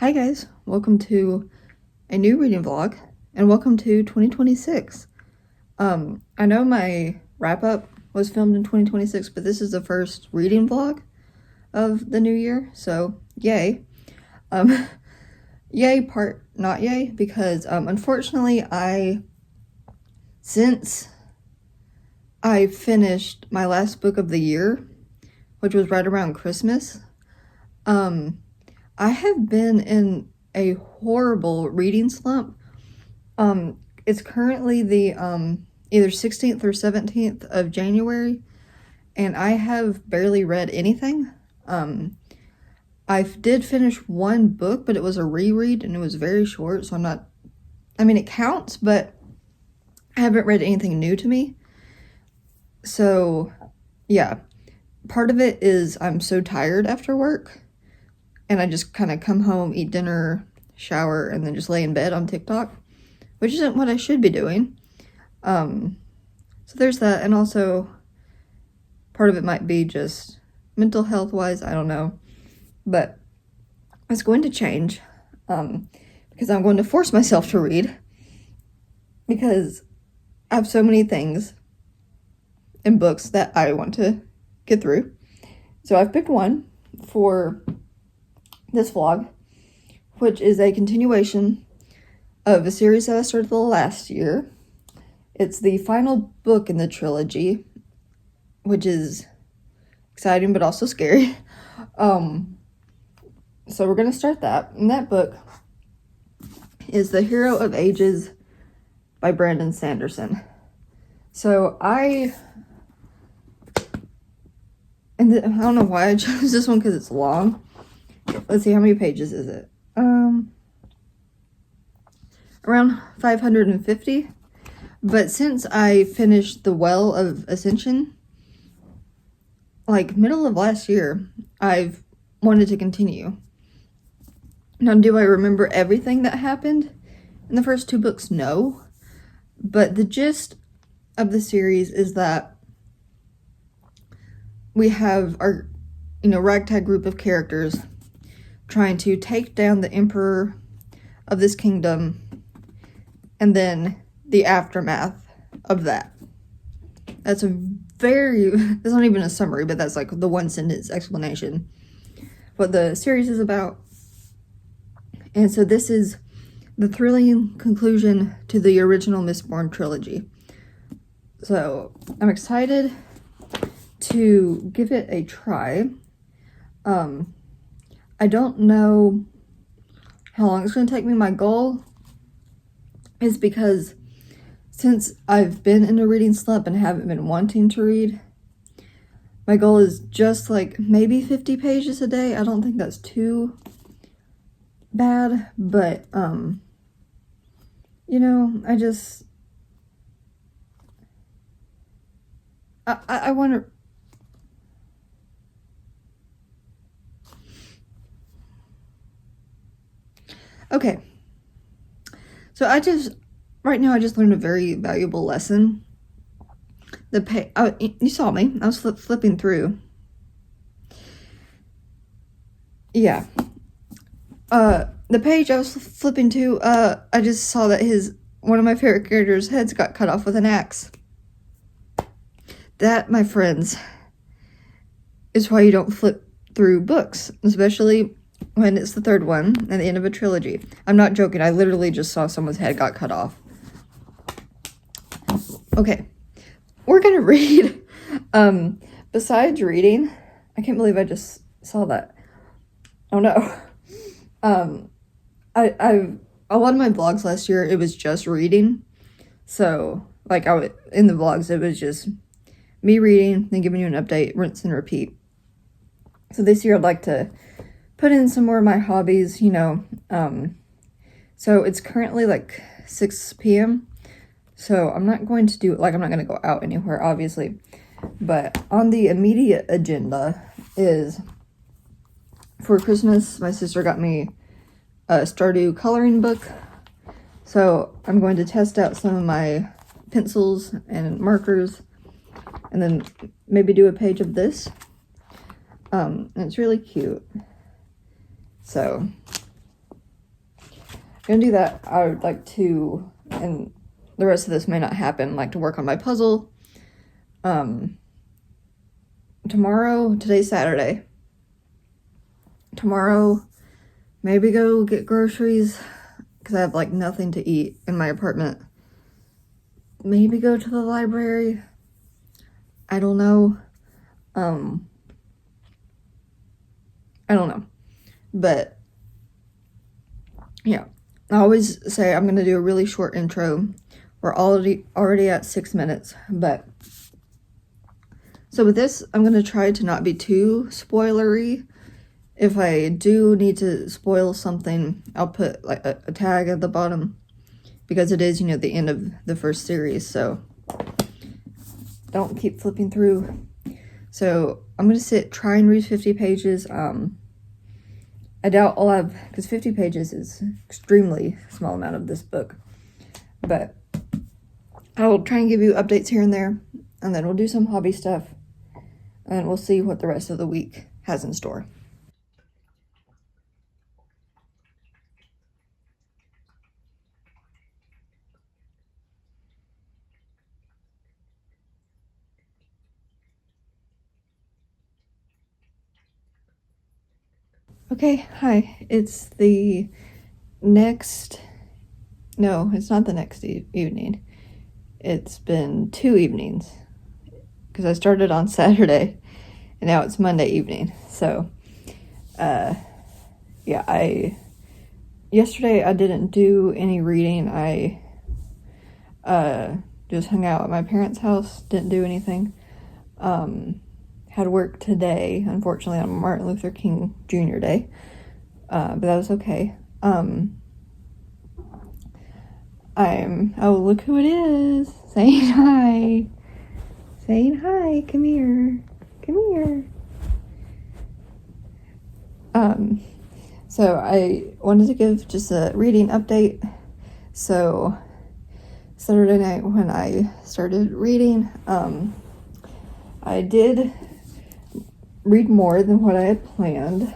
Hi guys, welcome to a new reading vlog and welcome to 2026. I know my wrap-up was filmed in 2026, but this is the first reading vlog of the new year, so yay. Yay part not yay, because unfortunately since I finished my last book of the year, which was right around Christmas, I have been in a horrible reading slump. It's currently the either 16th or 17th of January, and I have barely read anything. I did finish one book, but it was a reread and it was very short, so it counts, but I haven't read anything new to me. So yeah, part of it is I'm so tired after work and I just kind of come home, eat dinner, shower, and then just lay in bed on TikTok, which isn't what I should be doing. So there's that, and also part of it might be just mental health wise, I don't know, but it's going to change because I'm going to force myself to read because I have so many things in books that I want to get through. So I've picked one for this vlog, which is a continuation of a series that I started last year. It's the final book in the trilogy, which is exciting but also scary. So we're gonna start that. And that book is The Hero of Ages by Brandon Sanderson. So I don't know why I chose this one because it's long. Let's see, how many pages is it? Around 550. But since I finished The Well of Ascension, like middle of last year, I've wanted to continue. Now, do I remember everything that happened in the first two books? No. But the gist of the series is that we have our, ragtag group of characters trying to take down the emperor of this kingdom, and then the aftermath of that. That's that's not even a summary, but that's like the one sentence explanation what the series is about. And so this is the thrilling conclusion to the original Mistborn trilogy. So I'm excited to give it a try. I don't know how long it's going to take me. My goal is because since I've been in a reading slump and haven't been wanting to read, my goal is just like maybe 50 pages a day. I don't think that's too bad, but I wonder. Okay, so right now I just learned a very valuable lesson. You saw me, I was flipping through. Yeah. The page I was flipping to, I just saw that one of my favorite characters' heads got cut off with an axe. That, my friends, is why you don't flip through books, especially when it's the third one at the end of a trilogy. I'm not joking, I literally just saw someone's head got cut off. Okay, we're gonna read. Besides reading, I can't believe I just saw that. Oh no. A lot of my vlogs last year, it was just reading. So, like, in the vlogs, it was just me reading, then giving you an update, rinse and repeat. So this year, I'd like to put in some more of my hobbies, so it's currently like 6 p.m. So I'm not going to do it, I'm not going to go out anywhere, obviously. But on the immediate agenda is, for Christmas, my sister got me a Stardew coloring book. So I'm going to test out some of my pencils and markers, and then maybe do a page of this. And it's really cute. So gonna do that. I would like to, and the rest of this may not happen, like to work on my puzzle. Tomorrow, today's Saturday. Tomorrow, maybe go get groceries, because I have like nothing to eat in my apartment. Maybe go to the library. I don't know. I don't know. But yeah, I always say I'm gonna do a really short intro. We're already at 6 minutes, but so with this, I'm gonna try to not be too spoilery. If I do need to spoil something, I'll put like a tag at the bottom, because it is, you know, the end of the first series, so don't keep flipping through. So I'm gonna try and read 50 pages. I doubt I'll have, because 50 pages is extremely small amount of this book, but I'll try and give you updates here and there, and then we'll do some hobby stuff, and we'll see what the rest of the week has in store. Okay, hi. It's the next, no, it's not the next evening. It's been 2 evenings, because I started on Saturday, and now it's Monday evening. So, yeah, yesterday I didn't do any reading. I just hung out at my parents' house, didn't do anything. Had work today, unfortunately, on Martin Luther King Jr. Day, but that was okay. Oh, look who it is, saying hi, come here, so I wanted to give just a reading update. So Saturday night when I started reading, I did read more than what I had planned.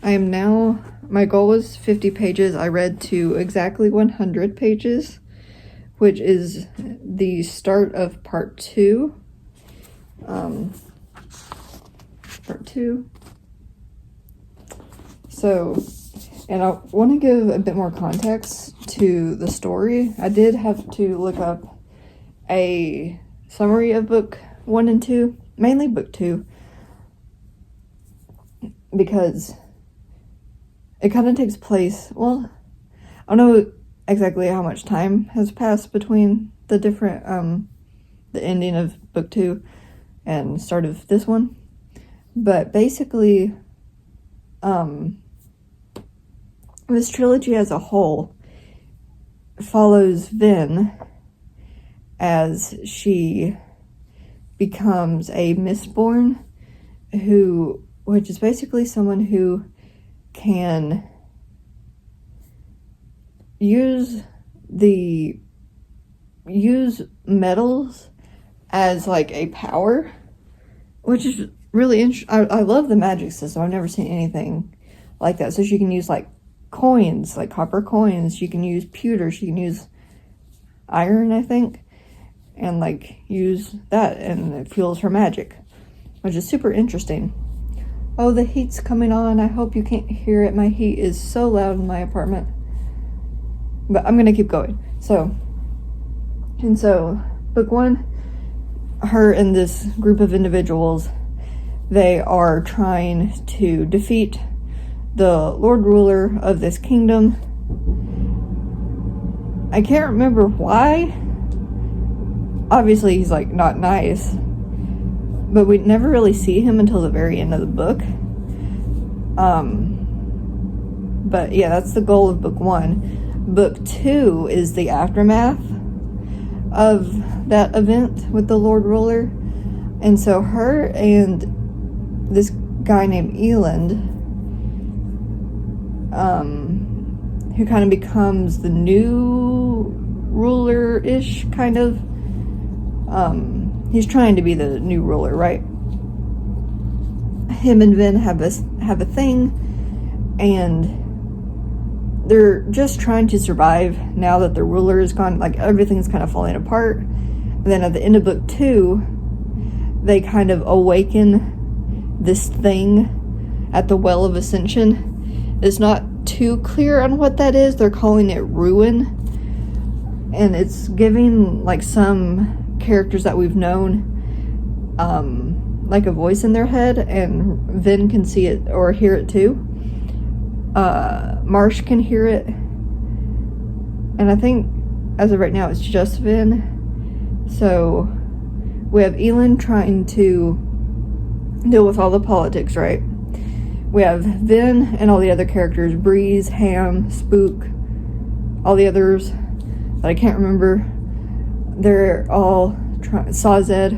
My goal was 50 pages. I read to exactly 100 pages, which is the start of part 2. So, and I want to give a bit more context to the story. I did have to look up a summary of book 1 and 2, mainly book 2, because it kind of takes place, well, I don't know exactly how much time has passed between the different, the ending of book 2 and start of this one, but basically, this trilogy as a whole follows Vin as she becomes a Mistborn, which is basically someone who can use metals as like a power, which is really interesting. I love the magic system. I've never seen anything like that. So she can use like coins, like copper coins. She can use pewter. She can use iron, I think, and like use that, and it fuels her magic, which is super interesting. Oh, the heat's coming on. I hope you can't hear it. My heat is so loud in my apartment. But I'm gonna keep going. So, book 1, her and this group of individuals, they are trying to defeat the Lord Ruler of this kingdom. I can't remember why. Obviously, he's like not nice, but we never really see him until the very end of the book. But yeah, that's the goal of book 1. Book 2 is the aftermath of that event with the Lord Ruler. And so her and this guy named Eland, who kind of becomes the new ruler-ish, kind of. He's trying to be the new ruler, right? Him and Vin have a thing, and they're just trying to survive now that the ruler is gone. Like, everything's kind of falling apart. And then at the end of book 2, they kind of awaken this thing at the Well of Ascension. It's not too clear on what that is. They're calling it Ruin. And it's giving, like, some characters that we've known, like, a voice in their head. And Vin can see it or hear it too. Marsh can hear it. And I think, as of right now, it's just Vin. So, we have Elend trying to deal with all the politics, right? We have Vin and all the other characters, Breeze, Ham, Spook, all the others that I can't remember. They're all Sawzed.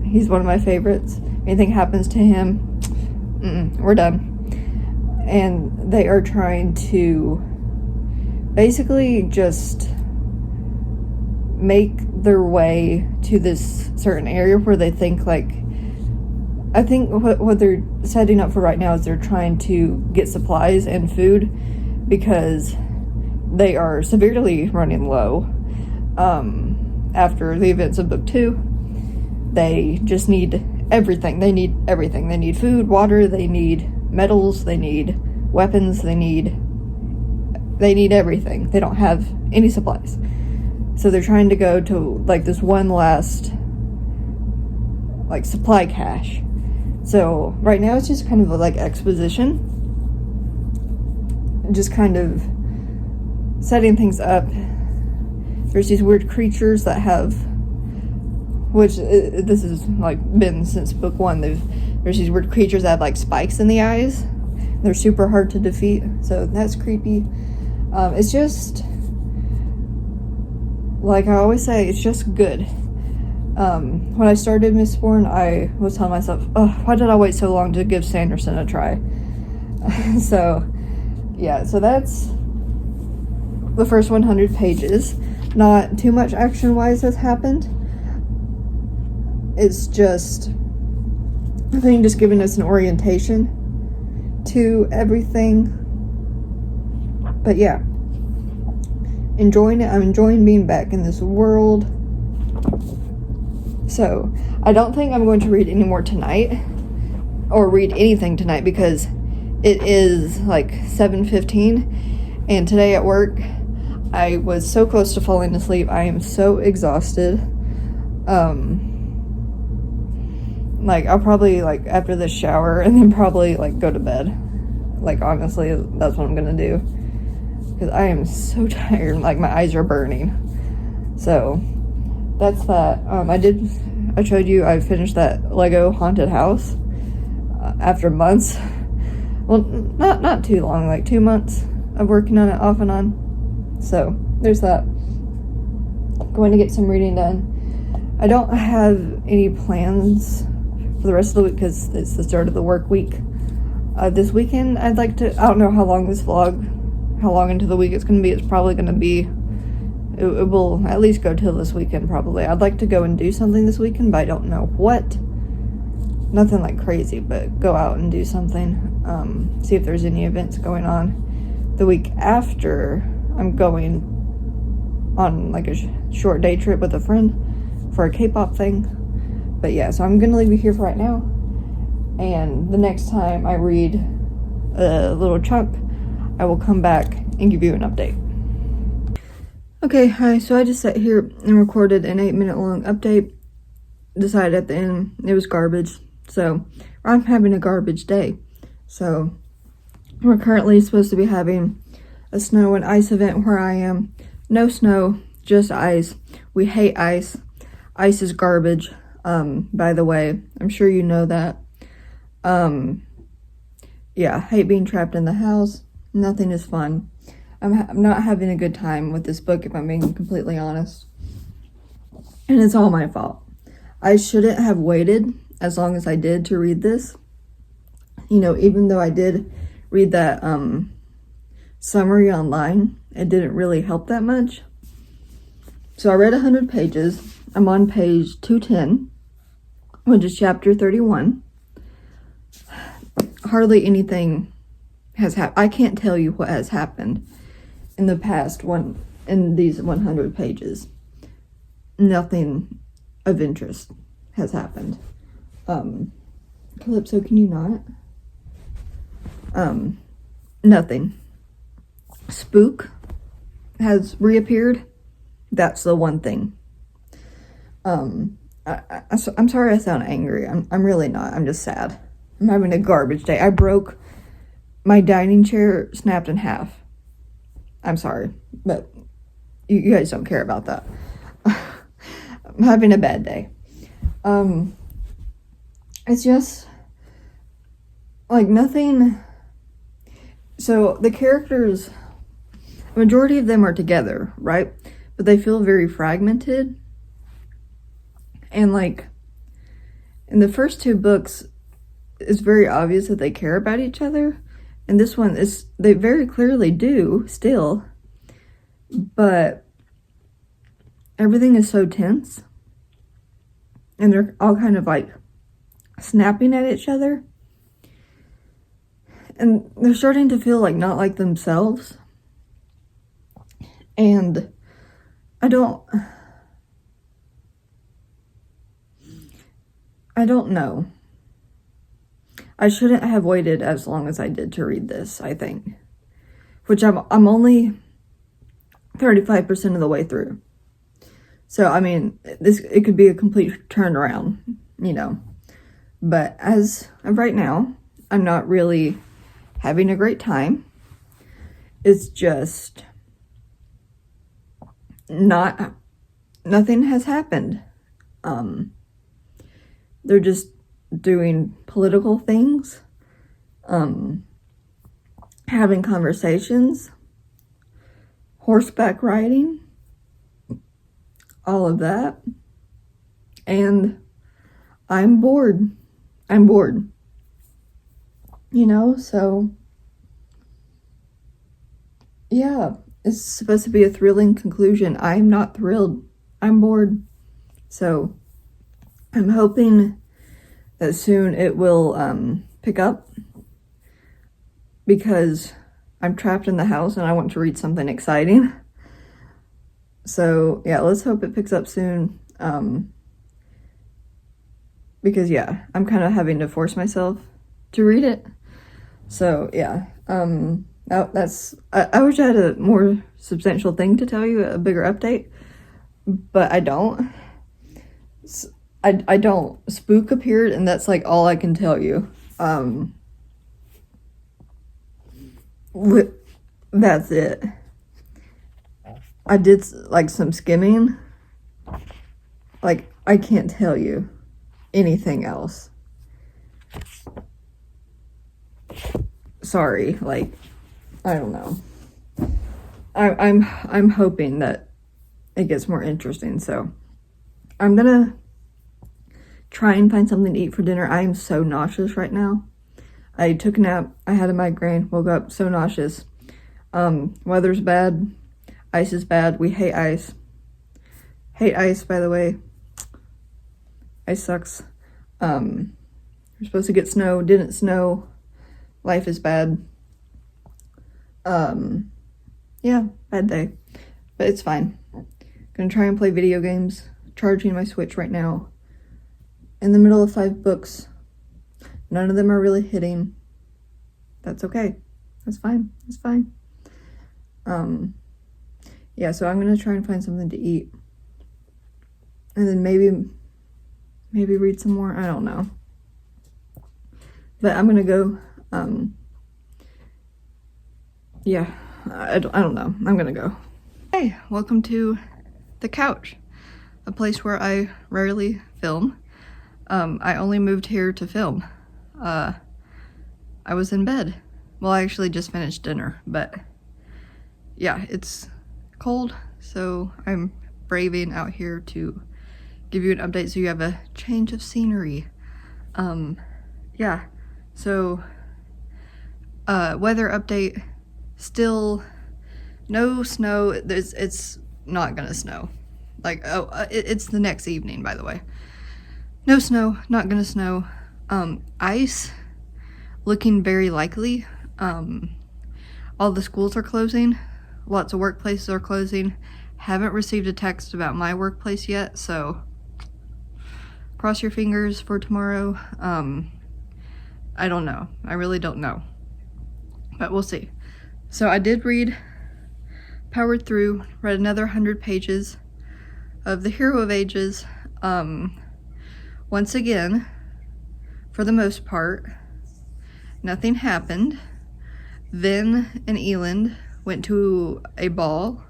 He's one of my favorites. Anything happens to him, we're done. And they are trying to basically just make their way to this certain area where they think, like, I think what they're setting up for right now is they're trying to get supplies and food because they are severely running low. After the events of book 2, they just need everything. They need everything. They need food, water, they need metals, they need weapons, they need everything. They don't have any supplies. So they're trying to go to, like, this one last, like, supply cache. So right now it's just kind of like exposition, just kind of setting things up. There's these weird creatures that have, which this has, like, been since book 1. There's these weird creatures that have, like, spikes in the eyes. They're super hard to defeat, so that's creepy. It's just, like I always say, it's just good. When I started Mistborn, I was telling myself, oh, why did I wait so long to give Sanderson a try? So, yeah, so that's the first 100 pages. Not too much action-wise has happened. It's just, I think, just giving us an orientation to everything. But yeah, enjoying it. I'm enjoying being back in this world. So, I don't think I'm going to read any more tonight, or read anything tonight, because it is like 7:15, and today at work, I was so close to falling asleep. I am so exhausted. Like, I'll probably, like, after this shower, and then probably, like, go to bed. Like, honestly, that's what I'm gonna do, because I am so tired. Like, my eyes are burning. So, that's that. I showed you, I finished that Lego haunted house after months. Well, not too long, like 2 months of working on it off and on. So, there's that. Going to get some reading done. I don't have any plans for the rest of the week because it's the start of the work week. This weekend, I'd like to, I don't know how long into the week it's going to be. It's probably going to be, it will at least go till this weekend, probably. I'd like to go and do something this weekend, but I don't know what. Nothing like crazy, but go out and do something. See if there's any events going on. The week after, I'm going on, like, a short day trip with a friend for a K-pop thing. But yeah, so I'm gonna leave you here for right now. And the next time I read a little chunk, I will come back and give you an update. Okay, hi, so I just sat here and recorded an 8-minute long update. Decided at the end it was garbage. So, I'm having a garbage day. So, we're currently supposed to be having a snow and ice event where I am. No snow, just ice. We hate ice. Ice is garbage, by the way. I'm sure you know that. Yeah, I hate being trapped in the house. Nothing is fun. I'm not having a good time with this book, if I'm being completely honest. And it's all my fault. I shouldn't have waited as long as I did to read this. You know, even though I did read that summary online, it didn't really help that much. So I read 100 pages. I'm on page 210, which is chapter 31. Hardly anything has happened. I can't tell you what has happened in the past in these 100 pages. Nothing of interest has happened. Calypso, can you not? Nothing. Spook has reappeared. That's the one thing. I'm sorry I sound angry. I'm really not. I'm just sad. I'm having a garbage day. I broke my dining chair, snapped in half. I'm sorry, but you guys don't care about that. I'm having a bad day. It's just like nothing. So the characters, the majority of them are together, right? But they feel very fragmented. And like in the first two books, it's very obvious that they care about each other. And this one is, they very clearly do still, but everything is so tense. And they're all kind of like snapping at each other. And they're starting to feel like not like themselves. And I don't know. I shouldn't have waited as long as I did to read this, I think. Which I'm only 35% of the way through. So, I mean, it could be a complete turnaround, you know. But as of right now, I'm not really having a great time. It's just nothing has happened. They're just doing political things, having conversations, horseback riding, all of that. And I'm bored. You know, so yeah, it's supposed to be a thrilling conclusion. I'm not thrilled. I'm bored. So I'm hoping that soon it will pick up, because I'm trapped in the house and I want to read something exciting. So yeah, let's hope it picks up soon. Because yeah, I'm kind of having to force myself to read it. So yeah, I wish I had a more substantial thing to tell you, a bigger update, but I don't. I don't. Spook appeared, and that's like all I can tell you. That's it. I did like some skimming. Like, I can't tell you anything else. Sorry, like, I don't know. I'm hoping that it gets more interesting, so I'm gonna try and find something to eat for dinner. I am so nauseous right now. I took a nap, I had a migraine, woke up so nauseous. Weather's bad, ice is bad, we hate ice. Hate ice, by the way. Ice sucks. We're supposed to get snow, didn't snow. Life is bad. Yeah, bad day. But it's fine. Gonna try and play video games. Charging my Switch right now. In the middle of 5 books. None of them are really hitting. That's okay. That's fine. It's fine. Yeah, so I'm gonna try and find something to eat. And then maybe read some more. I don't know. But I'm gonna go. Yeah, I don't know. I'm gonna go. Hey, welcome to the couch, a place where I rarely film. I only moved here to film. I was in bed. Well, I actually just finished dinner, but yeah, it's cold, so I'm braving out here to give you an update so you have a change of scenery. Yeah, so weather update, still no snow. It's not gonna snow. Like, it's the next evening, by the way. No snow, not gonna snow. Ice, looking very likely. All the schools are closing. Lots of workplaces are closing. Haven't received a text about my workplace yet, so cross your fingers for tomorrow. I don't know. I really don't know. But we'll see. So I did powered through, read another 100 pages of The Hero of Ages. Once again, for the most part, nothing happened. Vin and Elend went to a ball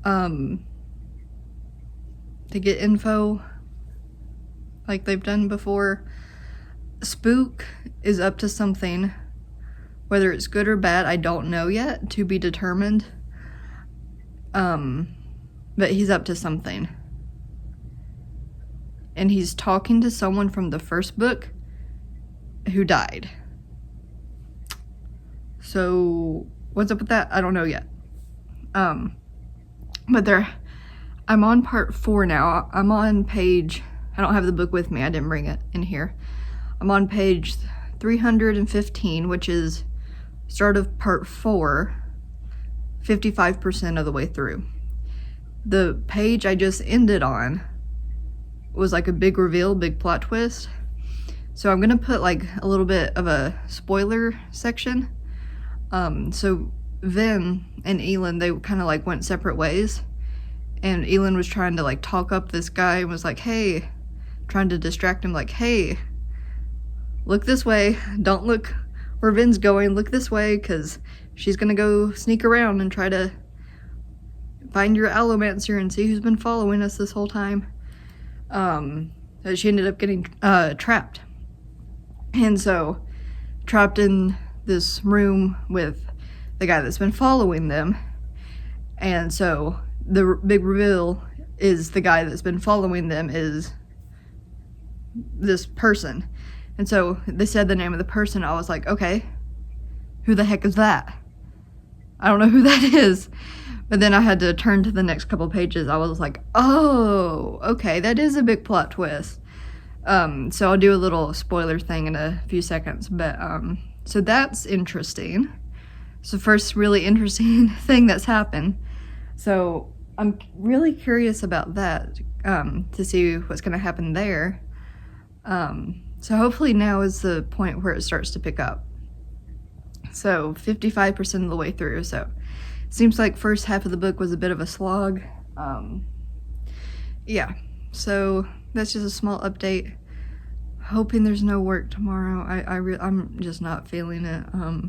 to get info like they've done before. Spook is up to something. Whether it's good or bad, I don't know yet, to be determined. But he's up to something. And he's talking to someone from the first book who died. So, what's up with that? I don't know yet. But I'm on part 4 now. I'm on page, I don't have the book with me, I didn't bring it in here. I'm on page 315, which is start of part 4, 55% of the way through. The page I just ended on was like a big reveal, big plot twist. So I'm gonna put like a little bit of a spoiler section. So Vin and Elend, they kind of like went separate ways. And Elend was trying to like talk up this guy and was like, hey, trying to distract him, like, hey, look this way. Don't look where Vin's going. Look this way, because she's gonna go sneak around and try to find your allomancer and see who's been following us this whole time. She ended up getting trapped. And so, trapped in this room with the guy that's been following them. And so, the big reveal is the guy that's been following them is this person. And so, they said the name of the person. I was like, okay, who the heck is that? I don't know who that is. But then I had to turn to the next couple pages. I was like, oh, okay, that is a big plot twist. So I'll do a little spoiler thing in a few seconds. But, so that's interesting. It's the first really interesting thing that's happened. So I'm really curious about that, to see what's going to happen there. So hopefully now is the point where it starts to pick up. So 55% of the way through, so seems like first half of the book was a bit of a slog. Yeah, so that's just a small update. Hoping there's no work tomorrow. I'm just not feeling it. I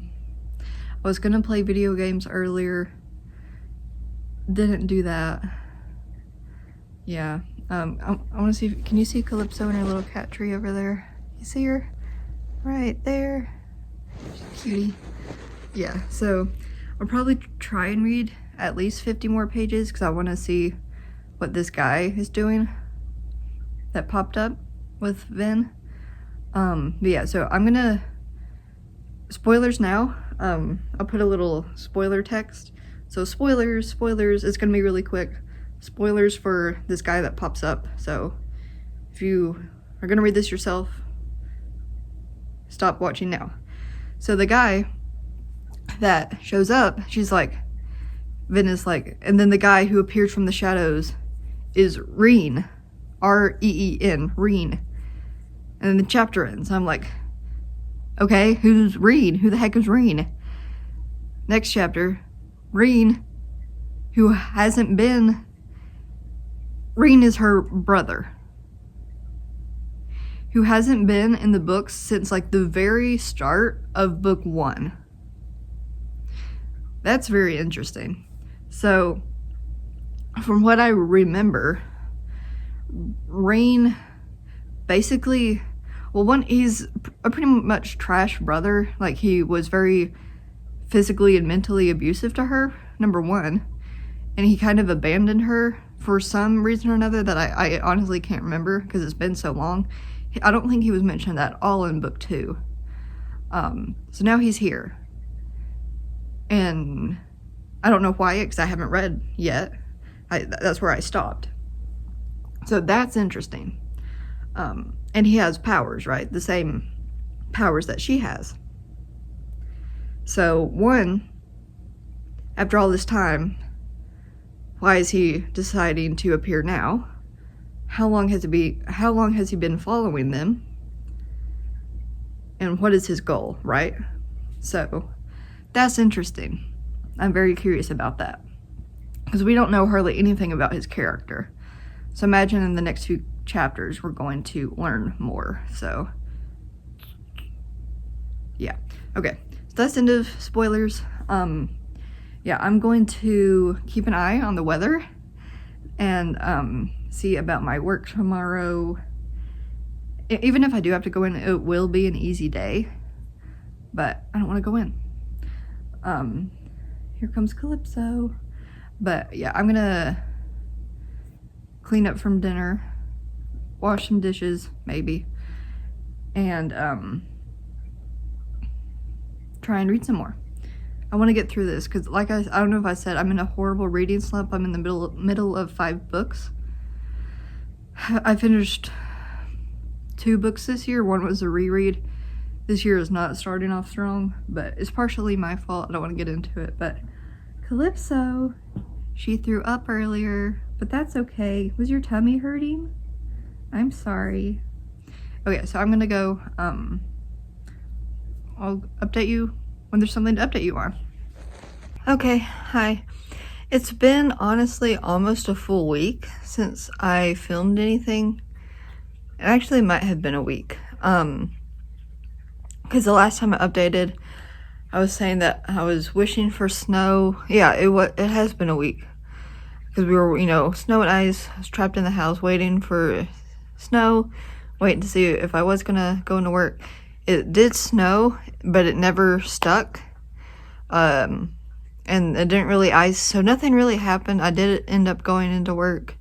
was gonna play video games earlier. Didn't do that. Yeah, I want to see, can you see Calypso in her little cat tree over there? You see her? Right there. She's a cutie. Yeah, so I'll probably try and read at least 50 more pages because I want to see what this guy is doing that popped up with Vin. But yeah, so I'm gonna, spoilers now. I'll put a little spoiler text. So spoilers, it's gonna be really quick. Spoilers for this guy that pops up. So if you are gonna read this yourself, stop watching now. So the guy that shows up, she's like, Vin is like, and then the guy who appeared from the shadows is Reen, R-E-E-N, Reen. And then the chapter ends. I'm like, okay, who's Reen? Who the heck is Reen? Next chapter, Reen, who hasn't been, Reen is her brother, who hasn't been in the books since like the very start of book 1. That's very interesting. So, from what I remember, Reen basically, well, one, he's a pretty much trash brother. Like, he was very physically and mentally abusive to her, number 1. And he kind of abandoned her for some reason or another that I honestly can't remember because it's been so long. I don't think he was mentioned at all in book 2. So now he's here. And I don't know why, because I haven't read yet. That's where I stopped. So that's interesting. And he has powers, right? The same powers that she has. So, one, after all this time, why is he deciding to appear now? How long has he been following them? And what is his goal, right? So, that's interesting. I'm very curious about that. Because we don't know hardly anything about his character. So imagine in the next few chapters we're going to learn more. So, yeah. Okay, so that's the end of spoilers. Yeah, I'm going to keep an eye on the weather and see about my work tomorrow. Even if I do have to go in, it will be an easy day, but I don't want to go in. Here comes Calypso. But yeah, I'm gonna clean up from dinner, wash some dishes, maybe, and try and read some more. I want to get through this because, like I don't know if I said, I'm in a horrible reading slump. I'm in the middle of 5 books. I finished 2 books this year. One was a reread. This year is not starting off strong, but it's partially my fault. I don't want to get into it, but Calypso, she threw up earlier, but that's okay. Was your tummy hurting? I'm sorry. Okay, so I'm gonna go. I'll update you when there's something to update you on. Okay, hi. It's been honestly almost a full week since I filmed anything. It actually might have been a week. Because the last time I updated, I was saying that I was wishing for snow. Yeah, it has been a week. Because we were, snow and ice. I was trapped in the house waiting for snow, waiting to see if I was gonna go into work. It did snow, but it never stuck. And it didn't really ice, so nothing really happened. I did end up going into work.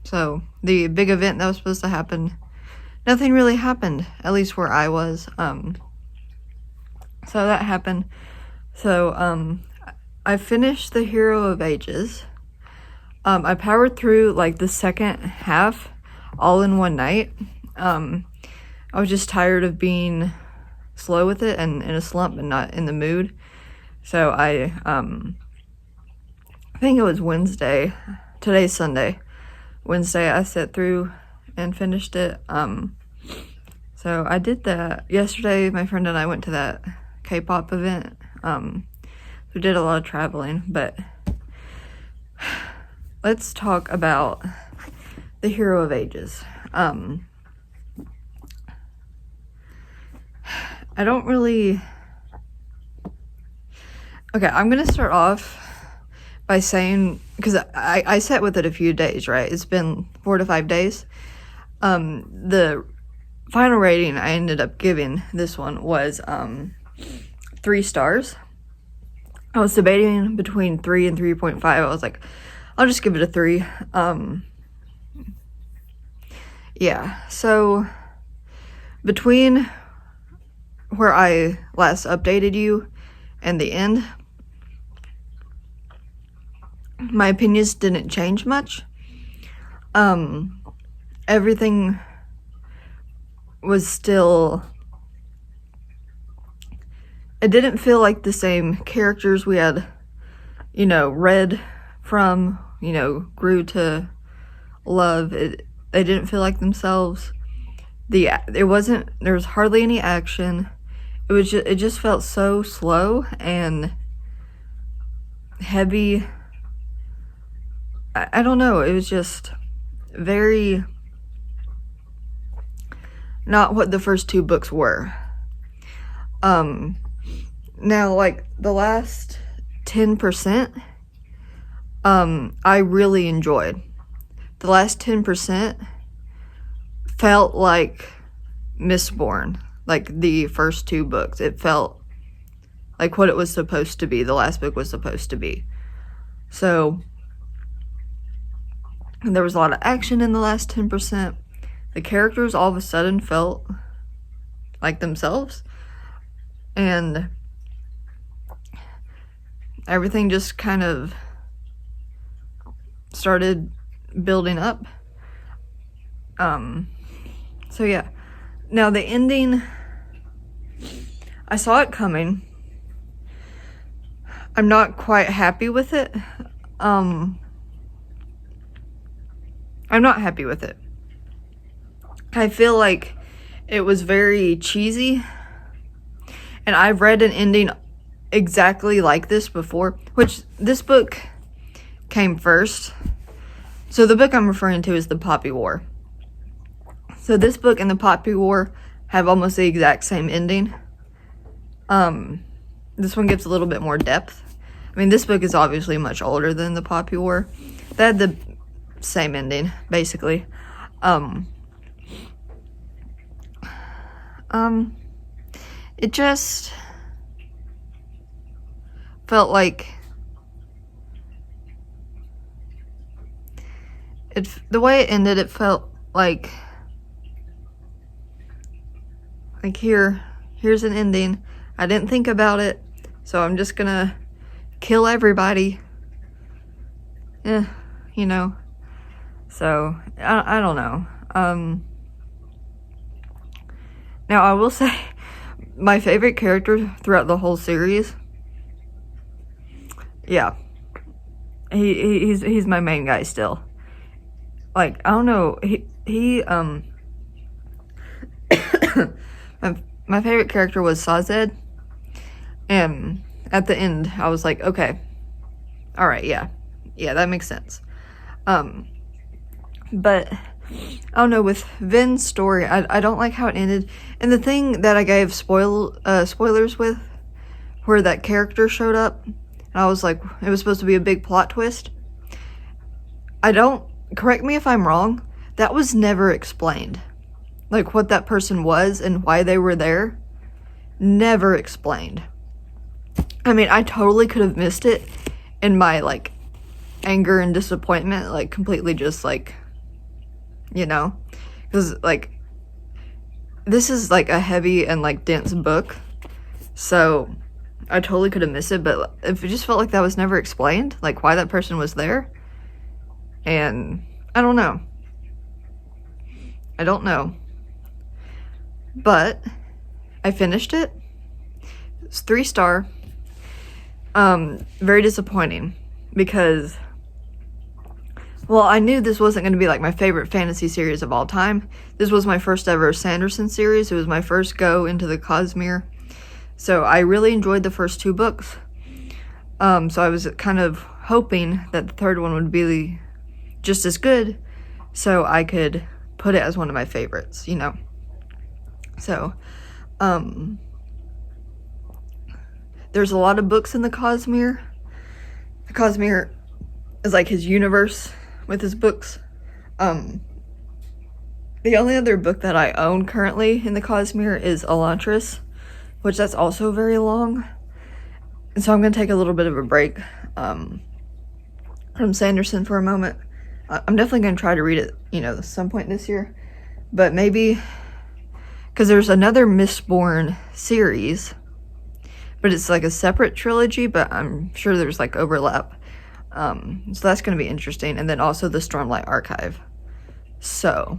So the big event that was supposed to happen, nothing really happened, at least where I was. So that happened. So I finished The Hero of Ages. I powered through like the second half all in one night. I was just tired of being slow with it and in a slump and not in the mood. So I think it was Wednesday. Today's Sunday. Wednesday I sat through and finished it. So I did that. Yesterday my friend and I went to that K-pop event. We did a lot of traveling, but let's talk about The Hero of Ages. I don't really... Okay, I'm gonna start off by saying, because I sat with it a few days, right? It's been 4 to 5 days. The final rating I ended up giving this one was 3 stars. I was debating between 3 and 3.5. I was like, I'll just give it a 3. Yeah, so between where I last updated you and the end, my opinions didn't change much. Everything was still... It didn't feel like the same characters we had, read from, grew to love. They didn't feel like themselves. There was hardly any action. It just felt so slow and heavy. I don't know. It was just very not what the first 2 books were. Now, like, the last 10%, I really enjoyed. The last 10% felt like Mistborn, like the first 2 books. It felt like what it was supposed to be, the last book was supposed to be. So, there was a lot of action in the last 10%. The characters all of a sudden felt like themselves. And everything just kind of started building up. So yeah. Now the ending, I saw it coming. I'm not quite happy with it. I'm not happy with it. I feel like it was very cheesy. And I've read an ending exactly like this before, which this book came first. So the book I'm referring to is The Poppy War. So this book and The Poppy War have almost the exact same ending. This one gives a little bit more depth. I mean, this book is obviously much older than The Poppy War. They had the same ending, basically. It just felt like the way it ended, it felt like here's an ending. I didn't think about it, so I'm just gonna kill everybody. Yeah, you know. So I don't know. Now I will say my favorite character throughout the whole series. Yeah. He's my main guy still. Like, I don't know, my favorite character was Sazed, and at the end, I was like, okay, alright, yeah, that makes sense. But, I don't know, with Vin's story, I don't like how it ended, and the thing that I gave spoilers with, where that character showed up, and I was like, it was supposed to be a big plot twist. Correct me if I'm wrong, that was never explained. Like, what that person was and why they were there. Never explained. I mean, I totally could have missed it in my, like, anger and disappointment. Like, completely just, like, you know? Because, like, this is, like, a heavy and, like, dense book. So, I totally could have missed it. But it just felt like that was never explained. Like, why that person was there. And I don't know. But I finished it. It's 3-star. Very disappointing because, well, I knew this wasn't going to be like my favorite fantasy series of all time. This was my first ever Sanderson series. It was my first go into the Cosmere. So I really enjoyed the first 2 books. So I was kind of hoping that the third one would be just as good, so I could put it as one of my favorites, you know. So, there's a lot of books in the Cosmere. The Cosmere is like his universe with his books. The only other book that I own currently in the Cosmere is Elantris, which that's also very long. And so I'm going to take a little bit of a break from Sanderson for a moment. I'm definitely going to try to read it, you know, at some point this year. But maybe, because there's another Mistborn series, but it's like a separate trilogy, but I'm sure there's like overlap. So that's going to be interesting. And then also the Stormlight Archive. So,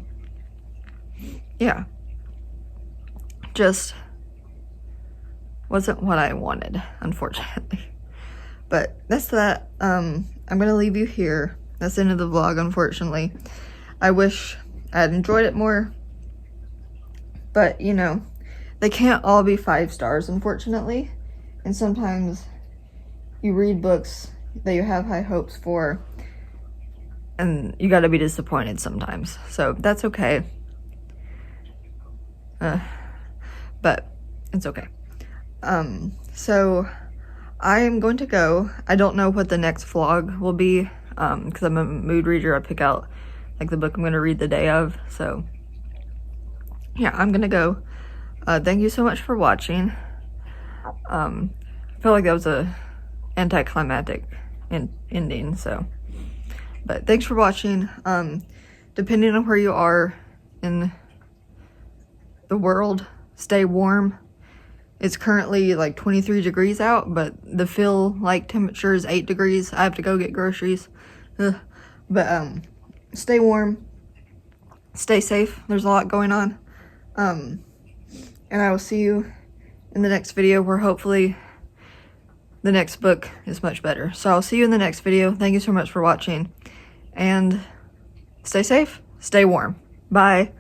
yeah. Just wasn't what I wanted, unfortunately. But that's that. I'm going to leave you here. That's the end of the vlog, unfortunately. I wish I had enjoyed it more. But, you know, they can't all be 5 stars, unfortunately. And sometimes you read books that you have high hopes for, and you gotta be disappointed sometimes. So, that's okay. But, it's okay. So, I am going to go. I don't know what the next vlog will be. Because I'm a mood reader, I pick out like the book I'm going to read the day of. So yeah, I'm going to go. Thank you so much for watching. I felt like that was a anticlimactic ending, so. But thanks for watching. Depending on where you are in the world, stay warm. It's currently like 23 degrees out, but the feel-like temperature is 8 degrees. I have to go get groceries. But stay warm. Stay safe. There's a lot going on. And I will see you in the next video where hopefully the next book is much better. So I'll see you in the next video. Thank you so much for watching, and stay safe, stay warm. Bye.